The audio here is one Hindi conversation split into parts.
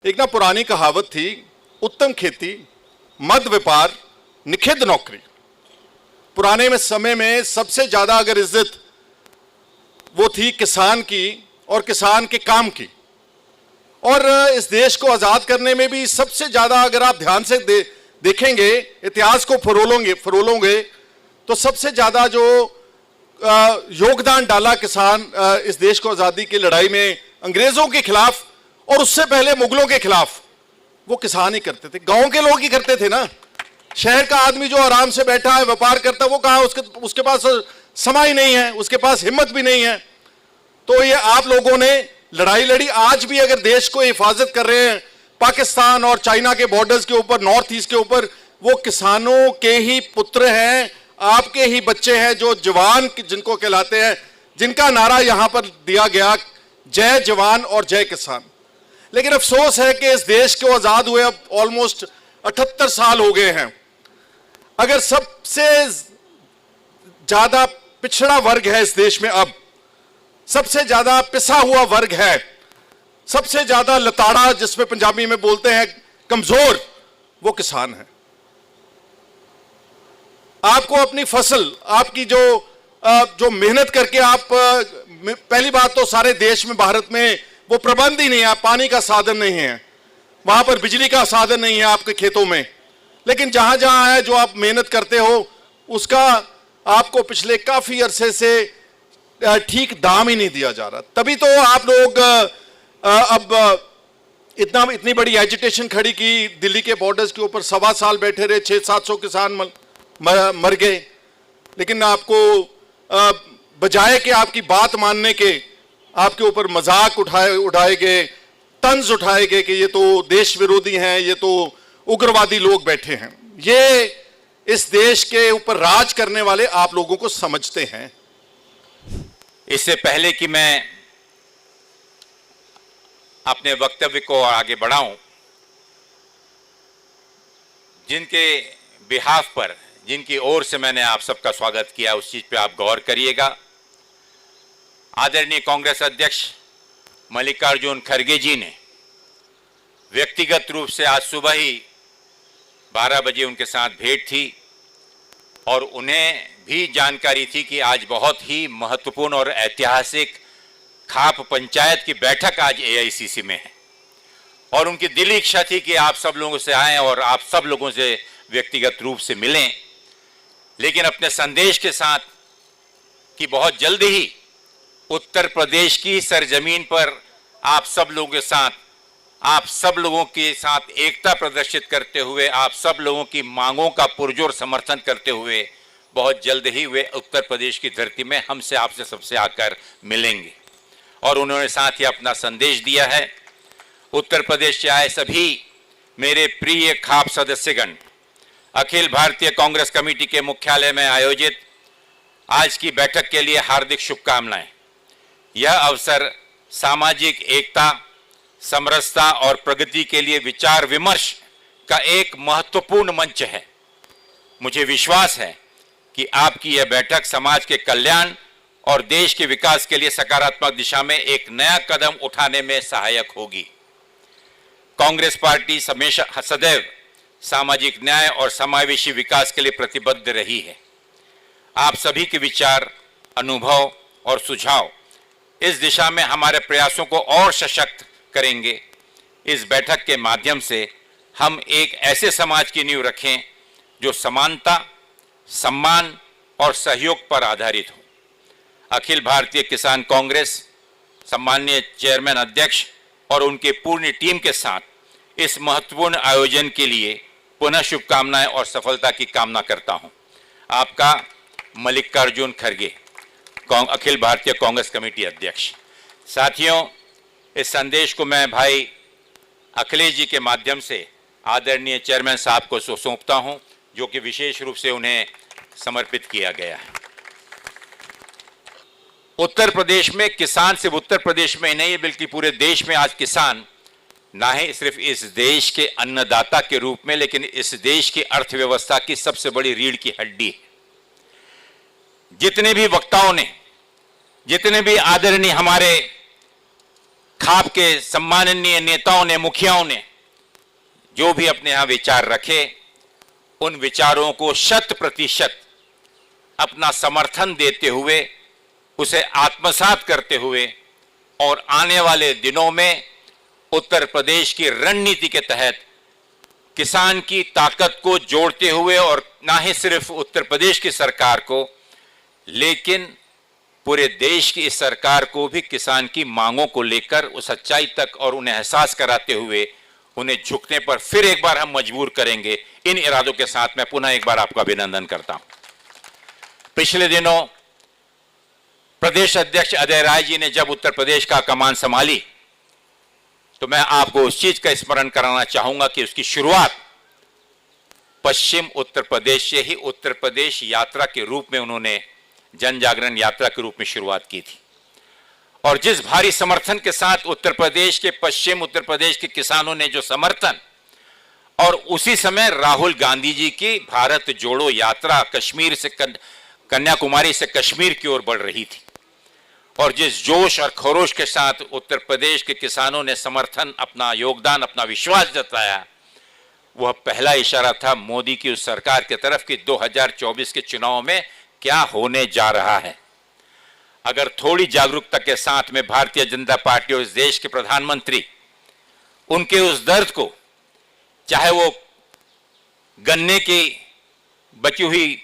एक ना पुरानी कहावत थी, उत्तम खेती, मद व्यापार, निखिद नौकरी। पुराने में समय में सबसे ज्यादा अगर इज्जत वो थी किसान की और किसान के काम की। और इस देश को आजाद करने में भी सबसे ज्यादा अगर आप ध्यान से देखेंगे, इतिहास को फरोलोगे तो सबसे ज्यादा जो योगदान डाला किसान इस देश को आजादी की लड़ाई में अंग्रेजों के खिलाफ और उससे पहले मुगलों के खिलाफ, वो किसान ही करते थे, गांव के लोग ही करते थे ना। शहर का आदमी जो आराम से बैठा है, व्यापार करता है, वो कहाँ, उसके पास समय ही नहीं है, उसके पास हिम्मत भी नहीं है। तो ये आप लोगों ने लड़ाई लड़ी। आज भी अगर देश को हिफाजत कर रहे हैं पाकिस्तान और चाइना के बॉर्डर्स के ऊपर, नॉर्थ ईस्ट के ऊपर, वो किसानों के ही पुत्र हैं, आपके ही बच्चे हैं, जो जवान जिनको कहलाते हैं, जिनका नारा यहां पर दिया गया, जय जवान और जय किसान। लेकिन अफसोस है कि इस देश को आजाद हुए अब ऑलमोस्ट 78 साल हो गए हैं। अगर सबसे ज्यादा पिछड़ा वर्ग है इस देश में, अब सबसे ज्यादा पिसा हुआ वर्ग है, सबसे ज्यादा लताड़ा, जिसमें पंजाबी में बोलते हैं कमजोर, वो किसान है। आपको अपनी फसल, आपकी जो मेहनत करके आप, पहली बात तो सारे देश में, भारत में वो प्रबंध ही नहीं है, पानी का साधन नहीं है, वहां पर बिजली का साधन नहीं है आपके खेतों में। लेकिन जहां जहां है जो आप मेहनत करते हो, उसका आपको पिछले काफी अरसे से ठीक दाम ही नहीं दिया जा रहा। तभी तो आप लोग अब इतनी बड़ी एजिटेशन खड़ी की, दिल्ली के बॉर्डर्स के ऊपर 1.25 साल बैठे रहे, 600-700 किसान मर गए। लेकिन आपको बजाय कि आपकी बात मानने के, आपके ऊपर मजाक उठाए गए, तंज उठाए गए कि ये तो देश विरोधी हैं, ये तो उग्रवादी लोग बैठे हैं। ये इस देश के ऊपर राज करने वाले आप लोगों को समझते हैं। इससे पहले कि मैं अपने वक्तव्य को आगे बढ़ाऊं, जिनके बिहाफ पर, जिनकी ओर से मैंने आप सबका स्वागत किया, उस चीज पे आप गौर करिएगा। आदरणीय कांग्रेस अध्यक्ष मल्लिकार्जुन खड़गे जी ने व्यक्तिगत रूप से आज सुबह ही 12 बजे उनके साथ भेंट थी और उन्हें भी जानकारी थी कि आज बहुत ही महत्वपूर्ण और ऐतिहासिक खाप पंचायत की बैठक आज एआईसीसी में है और उनकी दिली इच्छा थी कि आप सब लोगों से आएं और आप सब लोगों से व्यक्तिगत रूप से मिलें। लेकिन अपने संदेश के साथ कि बहुत जल्द ही उत्तर प्रदेश की सरजमीन पर आप सब लोगों के साथ, आप सब लोगों के साथ एकता प्रदर्शित करते हुए, आप सब लोगों की मांगों का पुरजोर समर्थन करते हुए बहुत जल्द ही वे उत्तर प्रदेश की धरती में हमसे, आपसे, सबसे आकर मिलेंगे। और उन्होंने साथ ही अपना संदेश दिया है। उत्तर प्रदेश से आए सभी मेरे प्रिय खाप सदस्यगण, अखिल भारतीय कांग्रेस कमेटी के मुख्यालय में आयोजित आज की बैठक के लिए हार्दिक शुभकामनाएं। यह अवसर सामाजिक एकता, समरसता और प्रगति के लिए विचार विमर्श का एक महत्वपूर्ण मंच है। मुझे विश्वास है कि आपकी यह बैठक समाज के कल्याण और देश के विकास के लिए सकारात्मक दिशा में एक नया कदम उठाने में सहायक होगी। कांग्रेस पार्टी हमेशा सदैव सामाजिक न्याय और समावेशी विकास के लिए प्रतिबद्ध रही है। आप सभी के विचार, अनुभव और सुझाव इस दिशा में हमारे प्रयासों को और सशक्त करेंगे। इस बैठक के माध्यम से हम एक ऐसे समाज की नींव रखें जो समानता, सम्मान और सहयोग पर आधारित हो। अखिल भारतीय किसान कांग्रेस सम्माननीय चेयरमैन अध्यक्ष और उनके पूर्ण टीम के साथ इस महत्वपूर्ण आयोजन के लिए पुनः शुभकामनाएं और सफलता की कामना करता हूं। आपका मल्लिकार्जुन खड़गे, अखिल भारतीय कांग्रेस कमेटी अध्यक्ष। साथियों, इस संदेश को मैं भाई अखिलेश जी के माध्यम से आदरणीय चेयरमैन साहब को सौंपता हूं, जो कि विशेष रूप से उन्हें समर्पित किया गया है। उत्तर प्रदेश में किसान, सिर्फ उत्तर प्रदेश में ही नहीं बल्कि पूरे देश में आज किसान ना ही सिर्फ इस देश के अन्नदाता के रूप में, लेकिन इस देश की अर्थव्यवस्था की सबसे बड़ी रीढ़ की हड्डी है। जितने भी वक्ताओं ने, जितने भी आदरणीय हमारे खाप के सम्माननीय नेताओं ने, मुखियाओं ने जो भी अपने यहां विचार रखे, उन विचारों को 100% अपना समर्थन देते हुए, उसे आत्मसात करते हुए और आने वाले दिनों में उत्तर प्रदेश की रणनीति के तहत किसान की ताकत को जोड़ते हुए, और ना ही सिर्फ उत्तर प्रदेश की सरकार को, लेकिन पूरे देश की इस सरकार को भी किसान की मांगों को लेकर उस सच्चाई तक और उन्हें एहसास कराते हुए उन्हें झुकने पर फिर एक बार हम मजबूर करेंगे। इन इरादों के साथ मैं पुनः एक बार आपका अभिनंदन करता हूं। पिछले दिनों प्रदेश अध्यक्ष अजय राय जी ने जब उत्तर प्रदेश का कमान संभाली, तो मैं आपको उस चीज का स्मरण कराना चाहूंगा कि उसकी शुरुआत पश्चिम उत्तर प्रदेश से ही उत्तर प्रदेश यात्रा के रूप में उन्होंने जन जागरण यात्रा के रूप में शुरुआत की थी। और जिस भारी समर्थन के साथ उत्तर प्रदेश के, पश्चिम उत्तर प्रदेश के किसानों ने जो समर्थन, और उसी समय राहुल गांधी जी की भारत जोड़ो यात्रा कश्मीर से, कन्याकुमारी से कश्मीर की ओर बढ़ रही थी, और जिस जोश और खरोश के साथ उत्तर प्रदेश के किसानों ने समर्थन, अपना योगदान, अपना विश्वास जताया, वह पहला इशारा था मोदी की उस सरकार की तरफ कि 2024 के चुनाव में क्या होने जा रहा है। अगर थोड़ी जागरूकता के साथ में भारतीय जनता पार्टी और इस देश के प्रधानमंत्री उनके उस दर्द को, चाहे वो गन्ने की बची हुई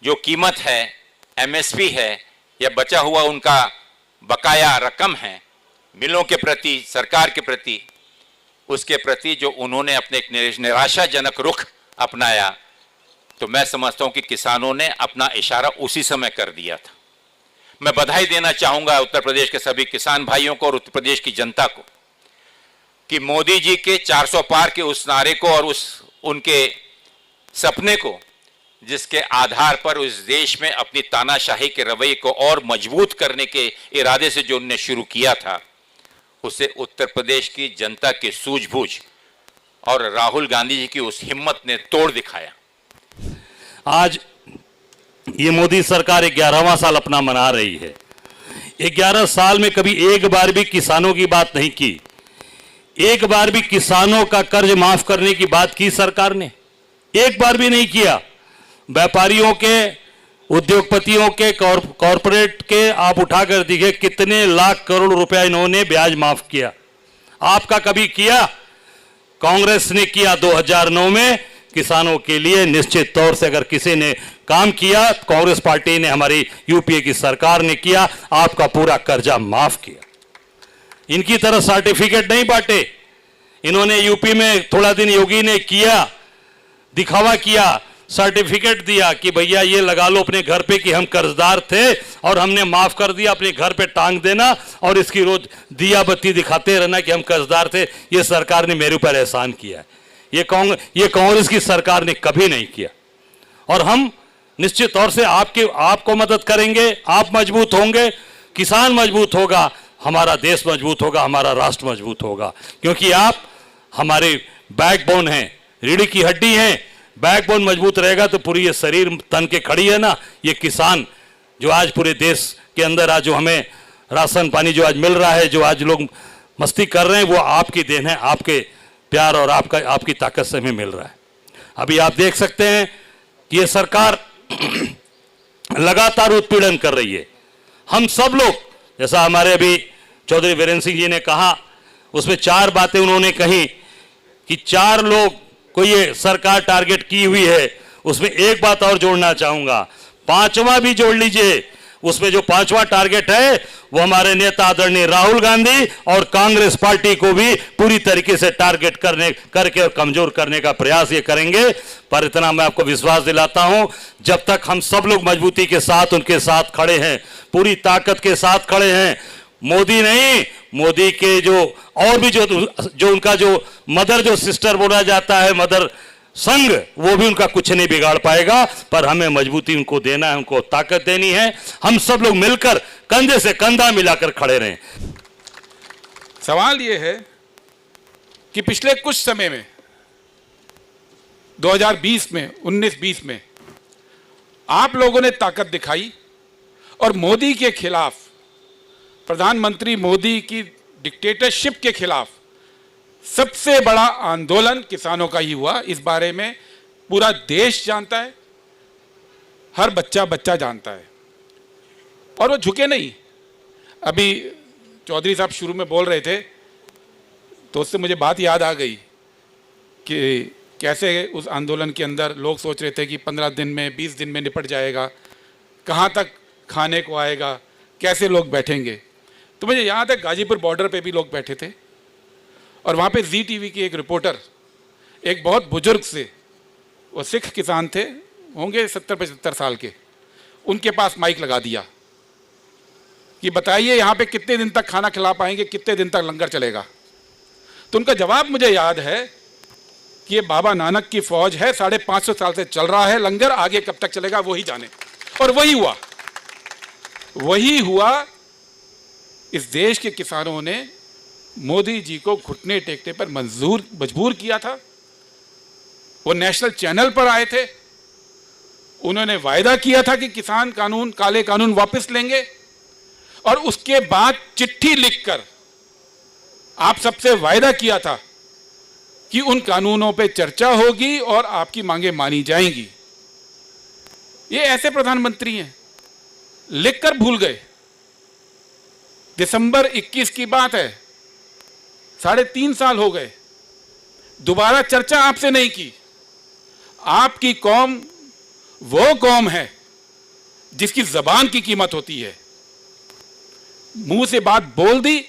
जो कीमत है, एमएसपी है, या बचा हुआ उनका बकाया रकम है मिलों के प्रति, सरकार के प्रति, उसके प्रति जो उन्होंने अपने एक निराशाजनक रुख अपनाया, तो मैं समझता हूं कि किसानों ने अपना इशारा उसी समय कर दिया था। मैं बधाई देना चाहूंगा उत्तर प्रदेश के सभी किसान भाइयों को और उत्तर प्रदेश की जनता को कि मोदी जी के 400 पार के उस नारे को और उस उनके सपने को, जिसके आधार पर उस देश में अपनी तानाशाही के रवैये को और मजबूत करने के इरादे से जो उन्होंने शुरू किया था, उसे उत्तर प्रदेश की जनता की सूझबूझ और राहुल गांधी जी की उस हिम्मत ने तोड़ दिखाया। आज ये मोदी सरकार 11वां साल अपना मना रही है। 11 साल में कभी एक बार भी किसानों की बात नहीं की, एक बार भी किसानों का कर्ज माफ करने की बात की सरकार ने, एक बार भी नहीं किया। व्यापारियों के, उद्योगपतियों के, कॉरपोरेट के आप उठाकर दिखे कितने लाख करोड़ रुपया इन्होंने ब्याज माफ किया। आपका कभी किया? कांग्रेस ने किया 2009 में किसानों के लिए। निश्चित तौर से अगर किसी ने काम किया, कांग्रेस पार्टी ने, हमारी यूपीए की सरकार ने किया, आपका पूरा कर्जा माफ किया। इनकी तरह सर्टिफिकेट नहीं बांटे इन्होंने। यूपी में थोड़ा दिन योगी ने किया, दिखावा किया, सर्टिफिकेट दिया कि भैया ये लगा लो अपने घर पे कि हम कर्जदार थे और हमने माफ कर दिया, अपने घर पे टांग देना और इसकी रोज दिया बत्ती दिखाते रहना कि हम कर्जदार थे, ये सरकार ने मेरे ऊपर एहसान किया है। ये कांग्रेस की सरकार ने कभी नहीं किया। और हम निश्चित तौर से आपको मदद करेंगे। आप मजबूत होंगे, किसान मजबूत होगा, हमारा देश मजबूत होगा, हमारा राष्ट्र मजबूत होगा, क्योंकि आप हमारे बैकबोन हैं, रीढ़ की हड्डी हैं। बैकबोन मजबूत रहेगा तो पूरी ये शरीर तन के खड़ी है ना। ये किसान जो आज पूरे देश के अंदर आज जो हमें राशन पानी जो आज मिल रहा है, जो आज लोग मस्ती कर रहे हैं, वो आपकी देन है, आपके प्यार और आपकी ताकत से हमें मिल रहा है। अभी आप देख सकते हैं कि ये सरकार लगातार उत्पीड़न कर रही है। हम सब लोग, जैसा हमारे अभी चौधरी वीरेंद्र सिंह जी ने कहा, उसमें 4 बातें उन्होंने कही कि 4 लोग को ये सरकार टारगेट की हुई है। उसमें एक बात और जोड़ना चाहूंगा, 5वां भी जोड़ लीजिए। उसमें जो 5वां टारगेट है वो हमारे नेता आदरणीय राहुल गांधी और कांग्रेस पार्टी को भी पूरी तरीके से टारगेट करके और कमजोर करने का प्रयास ये करेंगे। पर इतना मैं आपको विश्वास दिलाता हूं, जब तक हम सब लोग मजबूती के साथ उनके साथ खड़े हैं, पूरी ताकत के साथ खड़े हैं, मोदी नहीं, मोदी के जो और भी जो उनका जो मदर जो सिस्टर बोला जाता है, मदर संघ, वो भी उनका कुछ नहीं बिगाड़ पाएगा। पर हमें मजबूती उनको देना है, उनको ताकत देनी है। हम सब लोग मिलकर कंधे से कंधा मिलाकर खड़े रहें। सवाल ये है कि पिछले कुछ समय में 2020 में 19-20 में आप लोगों ने ताकत दिखाई और मोदी के खिलाफ, प्रधानमंत्री मोदी की डिक्टेटरशिप के खिलाफ सबसे बड़ा आंदोलन किसानों का ही हुआ। इस बारे में पूरा देश जानता है, हर बच्चा जानता है, और वो झुके नहीं। अभी चौधरी साहब शुरू में बोल रहे थे तो उससे मुझे बात याद आ गई कि कैसे उस आंदोलन के अंदर लोग सोच रहे थे कि 15 दिन में 20 दिन में निपट जाएगा, कहाँ तक खाने को आएगा, कैसे लोग बैठेंगे। तो मुझे याद है गाजीपुर बॉर्डर पे भी लोग बैठे थे और वहाँ पे जी टीवी की एक रिपोर्टर एक बहुत बुजुर्ग से, वो सिख किसान थे, होंगे 70-75 साल के, उनके पास माइक लगा दिया कि बताइए यहाँ पे कितने दिन तक खाना खिला पाएंगे, कितने दिन तक लंगर चलेगा। तो उनका जवाब मुझे याद है कि ये बाबा नानक की फौज है, 550 साल से चल रहा है लंगर, आगे कब तक चलेगा वो ही जाने। और वही हुआ। इस देश के किसानों ने मोदी जी को घुटने टेकने पर मजबूर किया था। वो नेशनल चैनल पर आए थे, उन्होंने वायदा किया था कि किसान कानून, काले कानून वापस लेंगे, और उसके बाद चिट्ठी लिखकर आप सबसे वायदा किया था कि उन कानूनों पे चर्चा होगी और आपकी मांगे मानी जाएंगी। ये ऐसे प्रधानमंत्री हैं, लिखकर भूल गए। दिसंबर 21 की बात है, 3.5 साल हो गए, दोबारा चर्चा आपसे नहीं की। आपकी कौम वो कौम है जिसकी जबान की कीमत होती है। मुंह से बात बोल दी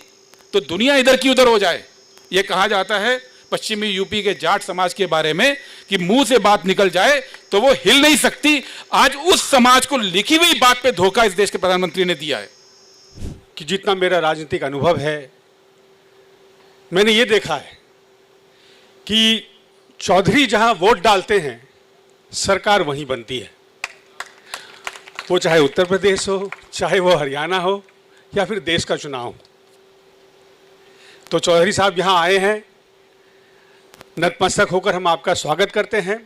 तो दुनिया इधर की उधर हो जाए। यह कहा जाता है पश्चिमी यूपी के जाट समाज के बारे में कि मुंह से बात निकल जाए तो वो हिल नहीं सकती। आज उस समाज को लिखी हुई बात पे धोखा इस देश के प्रधानमंत्री ने दिया है। कि जितना मेरा राजनीतिक अनुभव है, मैंने ये देखा है कि चौधरी जहां वोट डालते हैं सरकार वहीं बनती है। वो चाहे उत्तर प्रदेश हो, चाहे वो हरियाणा हो, या फिर देश का चुनाव हो। तो चौधरी साहब यहाँ आए हैं, नतमस्तक होकर हम आपका स्वागत करते हैं।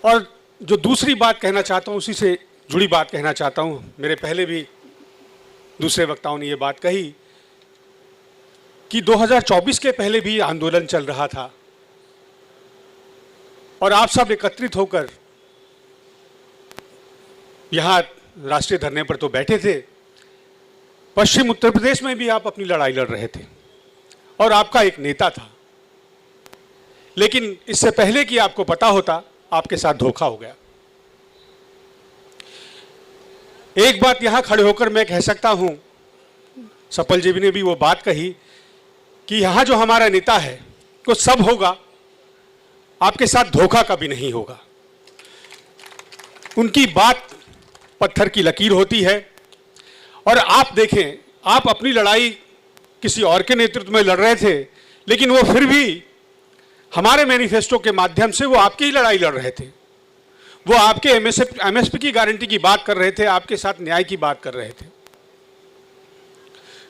और जो दूसरी बात कहना चाहता हूँ, उसी से जुड़ी बात कहना चाहता हूँ। मेरे पहले भी दूसरे वक्ताओं ने ये बात कही कि 2024 के पहले भी आंदोलन चल रहा था और आप सब एकत्रित होकर यहाँ राष्ट्रीय धरने पर तो बैठे थे। पश्चिम उत्तर प्रदेश में भी आप अपनी लड़ाई लड़ रहे थे और आपका एक नेता था, लेकिन इससे पहले कि आपको पता होता, आपके साथ धोखा हो गया। एक बात यहां खड़े होकर मैं कह सकता हूं, सपल जी ने भी वो बात कही कि यहां जो हमारा नेता है वो सब होगा, आपके साथ धोखा कभी नहीं होगा। उनकी बात पत्थर की लकीर होती है। और आप देखें, आप अपनी लड़ाई किसी और के नेतृत्व में लड़ रहे थे, लेकिन वो फिर भी हमारे मैनिफेस्टो के माध्यम से वो आपकी ही लड़ाई लड़ रहे थे। वो आपके एमएसपी की गारंटी की बात कर रहे थे, आपके साथ न्याय की बात कर रहे थे।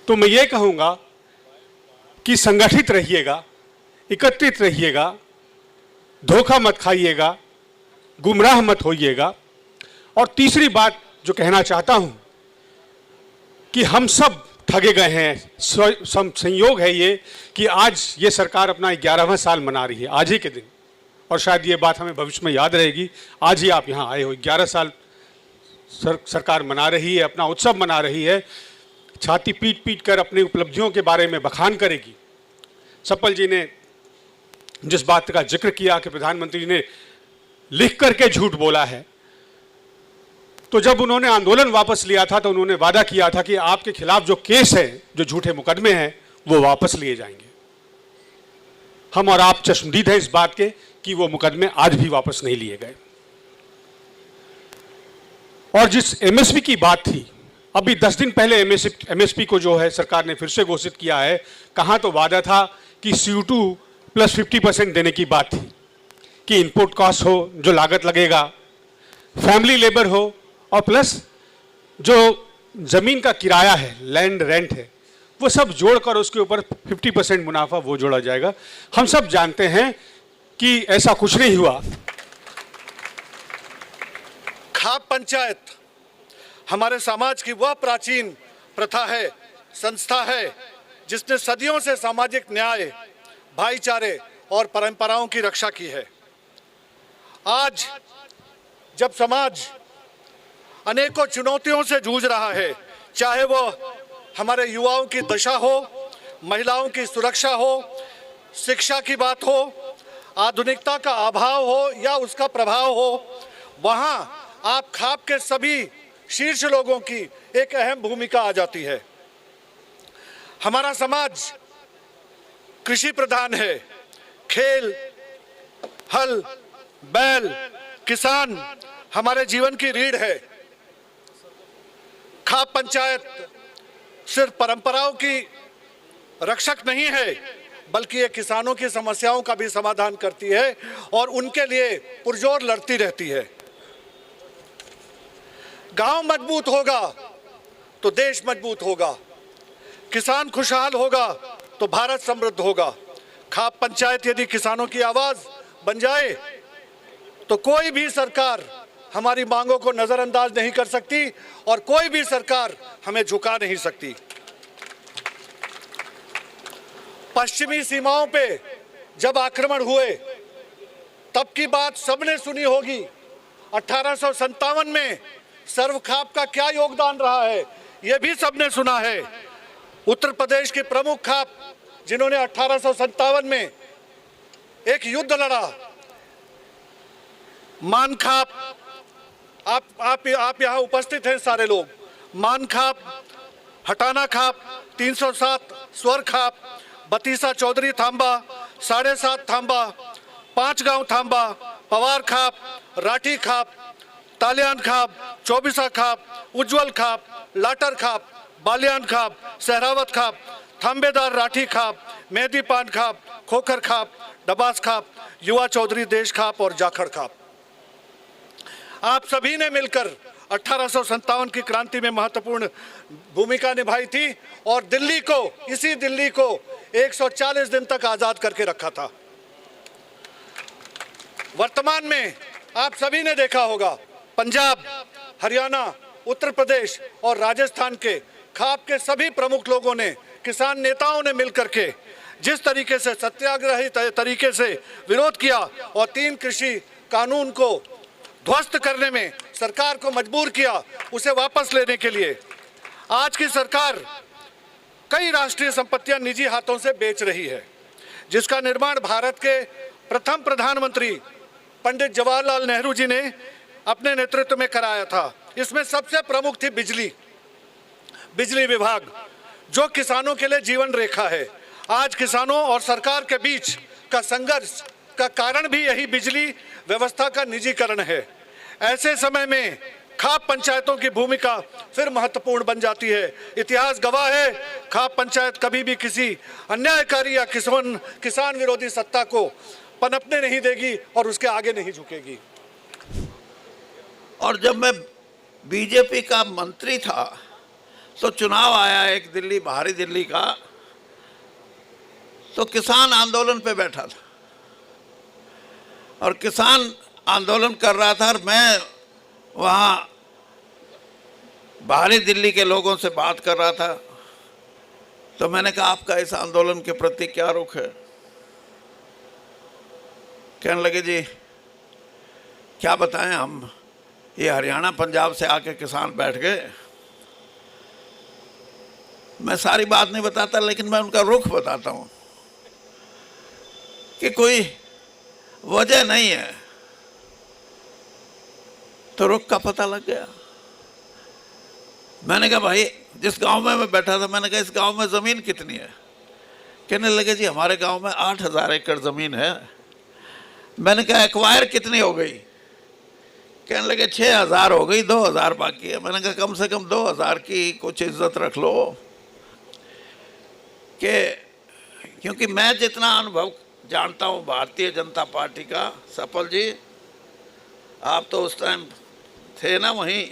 तो मैं ये कहूँगा कि संगठित रहिएगा, एकत्रित रहिएगा, धोखा मत खाइएगा, गुमराह मत होइएगा। और तीसरी बात जो कहना चाहता हूं कि हम सब ठगे गए हैं। संयोग है ये कि आज ये सरकार अपना 11वां साल मना रही है, आज ही के दिन। और शायद ये बात हमें भविष्य में याद रहेगी, आज ही आप यहाँ आए हो। 11 साल सरकार मना रही है, अपना उत्सव मना रही है, छाती पीट पीट कर अपनी उपलब्धियों के बारे में बखान करेगी। सपल जी ने जिस बात का जिक्र किया कि प्रधानमंत्री ने लिख करके झूठ बोला है, तो जब उन्होंने आंदोलन वापस लिया था तो उन्होंने वादा किया था कि आपके खिलाफ जो केस है, जो झूठे मुकदमे हैं, वो वापस लिए जाएंगे। हम और आप चश्मदीद हैं इस बात के कि वो मुकदमे आज भी वापस नहीं लिए गए। और जिस एमएसपी की बात थी, अभी 10 दिन पहले एमएसपी को जो है सरकार ने फिर से घोषित किया है। कहाँ तो वादा था कि CO2 प्लस 50% देने की बात थी, कि इनपुट कॉस्ट हो, जो लागत लगेगा, फैमिली लेबर हो, और प्लस जो ज़मीन का किराया है, लैंड रेंट है, वो सब जोड़कर उसके ऊपर 50% मुनाफा वो जोड़ा जाएगा। हम सब जानते हैं कि ऐसा कुछ नहीं हुआ। खाप पंचायत हमारे समाज की वह प्राचीन प्रथा है, संस्था है, जिसने सदियों से सामाजिक न्याय, भाईचारे और परंपराओं की रक्षा की है। आज जब समाज अनेकों चुनौतियों से जूझ रहा है, चाहे वो हमारे युवाओं की दशा हो, महिलाओं की सुरक्षा हो, शिक्षा की बात हो, आधुनिकता का अभाव हो या उसका प्रभाव हो, वहाँ आप खाप के सभी शीर्ष लोगों की एक अहम भूमिका आ जाती है। हमारा समाज कृषि प्रधान है। खेल, हल, बैल, किसान हमारे जीवन की रीढ़ है। खाप पंचायत सिर्फ परंपराओं की रक्षक नहीं है, बल्कि ये किसानों की समस्याओं का भी समाधान करती है और उनके लिए पुरजोर लड़ती रहती है। गांव मजबूत होगा तो देश मजबूत होगा, किसान खुशहाल होगा तो भारत समृद्ध होगा। खाप पंचायत यदि किसानों की आवाज बन जाए तो कोई भी सरकार हमारी मांगों को नजरअंदाज नहीं कर सकती और कोई भी सरकार हमें झुका नहीं सकती। पश्चिमी सीमाओं पे जब आक्रमण हुए तब की बात सबने सुनी होगी। 1857 में सर्व खाप का क्या योगदान रहा है, यह भी सबने सुना है। उत्तर प्रदेश के प्रमुख खाप जिन्होंने 1857 में एक युद्ध लड़ा, मान खाप, आप यहाँ उपस्थित हैं सारे लोग। मान खाप, हटाना खाप, 307 स्वर खाप, बतीसा चौधरी थांबा, 7.5 थांबा, 5 गांव थांबा, पवार खाप, राठी खाप, तालियान खाप, चौबीसा खाप, उज्जवल खाप, लाटर खाप, बालियान खाप, सहरावत खाप, थांबेदार राठी खाप, मेहदी पान खाप, खोखर खाप, डबास खाप, युवा चौधरी देश खाप और जाखड़ खाप। आप सभी ने मिलकर 1857 की क्रांति में महत्वपूर्ण भूमिका निभाई थी और दिल्ली को, इसी दिल्ली को 140 दिन तक आजाद करके रखा था। वर्तमान में आप सभी ने देखा होगा, पंजाब, हरियाणा, उत्तर प्रदेश और राजस्थान के खाप के सभी प्रमुख लोगों ने, किसान नेताओं ने मिलकर के जिस तरीके से सत्याग्रही तरीके से विरोध किया और 3 कृषि कानून को ध्वस्त करने में सरकार को मजबूर किया उसे वापस लेने के लिए, आज की सरकार कई राष्ट्रीय संपत्तियां निजी हाथों से बेच रही है, जिसका निर्माण भारत के प्रथम प्रधानमंत्री पंडित जवाहरलाल नेहरू जी ने अपने नेतृत्व में कराया था। इसमें सबसे प्रमुख थी बिजली विभाग, जो किसानों के लिए जीवन रेखा है। आज किसानों और सरकार के बीच का संघर्ष का कारण भी यही बिजली व्यवस्था का निजीकरण है। ऐसे समय में खाप पंचायतों की भूमिका फिर महत्वपूर्ण बन जाती है। इतिहास गवाह है, खाप पंचायत कभी भी किसी अन्यायकारी या किसान विरोधी सत्ता को पनपने नहीं देगी और उसके आगे नहीं झुकेगी। और जब मैं बीजेपी का मंत्री था तो चुनाव आया एक दिल्ली, बाहरी दिल्ली का, तो किसान आंदोलन पे बैठा था और किसान आंदोलन कर रहा था और मैं वहाँ बाहरी दिल्ली के लोगों से बात कर रहा था। तो मैंने कहा, आपका इस आंदोलन के प्रति क्या रुख है? कहने लगे, जी क्या बताएं, हम ये हरियाणा पंजाब से आके किसान बैठ गए। मैं सारी बात नहीं बताता, लेकिन मैं उनका रुख बताता हूँ कि कोई वजह नहीं है, तो रुख का पता लग गया। मैंने कहा, भाई जिस गांव में मैं बैठा था, मैंने कहा इस गांव में ज़मीन कितनी है? कहने लगे, जी हमारे गांव में 8000 एकड़ ज़मीन है। मैंने कहा, एक्वायर कितनी हो गई? कहने लगे 6000 हो गई, 2000 बाकी है। मैंने कहा, कम से कम 2000 की कुछ इज्जत रख लो, कि क्योंकि मैं जितना अनुभव जानता हूँ भारतीय जनता पार्टी का, सफल जी आप तो उस टाइम थे ना वहीं,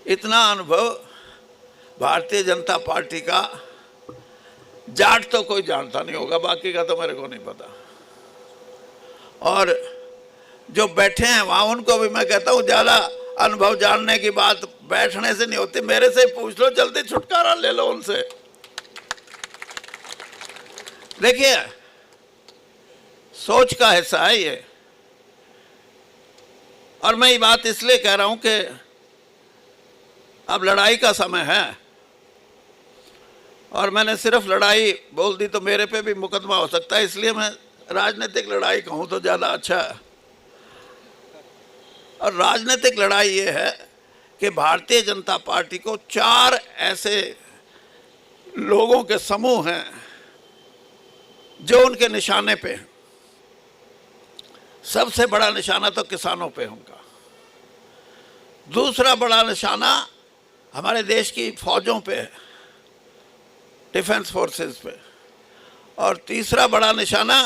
इतना अनुभव भारतीय जनता पार्टी का जाट तो कोई जानता नहीं होगा, बाकी का तो मेरे को नहीं पता। और जो बैठे हैं वहाँ, उनको भी मैं कहता हूँ ज़्यादा अनुभव जानने की बात बैठने से नहीं होती, मेरे से पूछ लो, जल्दी छुटकारा ले लो उनसे। देखिए, सोच का हिस्सा है ये। और मैं ये बात इसलिए कह रहा हूं कि अब लड़ाई का समय है, और मैंने सिर्फ लड़ाई बोल दी तो मेरे पे भी मुकदमा हो सकता है, इसलिए मैं राजनीतिक लड़ाई कहूं तो ज़्यादा अच्छा है। और राजनीतिक लड़ाई ये है कि भारतीय जनता पार्टी को 4 ऐसे लोगों के समूह हैं जो उनके निशाने पे हैं। सबसे बड़ा निशाना तो किसानों पे है उनका, दूसरा बड़ा निशाना हमारे देश की फौजों पे है, डिफेंस फोर्सेस पे, और तीसरा बड़ा निशाना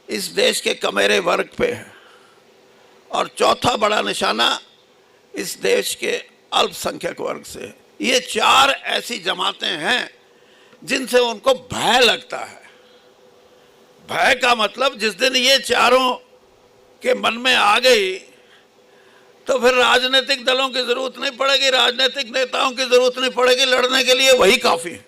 इस देश के कमेरे वर्ग पे है, और चौथा बड़ा निशाना इस देश के अल्पसंख्यक वर्ग से है। ये 4 ऐसी जमातें हैं जिनसे उनको भय लगता है। भय का मतलब जिस दिन ये चारों के मन में आ गई तो फिर राजनीतिक दलों की जरूरत नहीं पड़ेगी, राजनीतिक नेताओं की जरूरत नहीं पड़ेगी, लड़ने के लिए वही काफी है।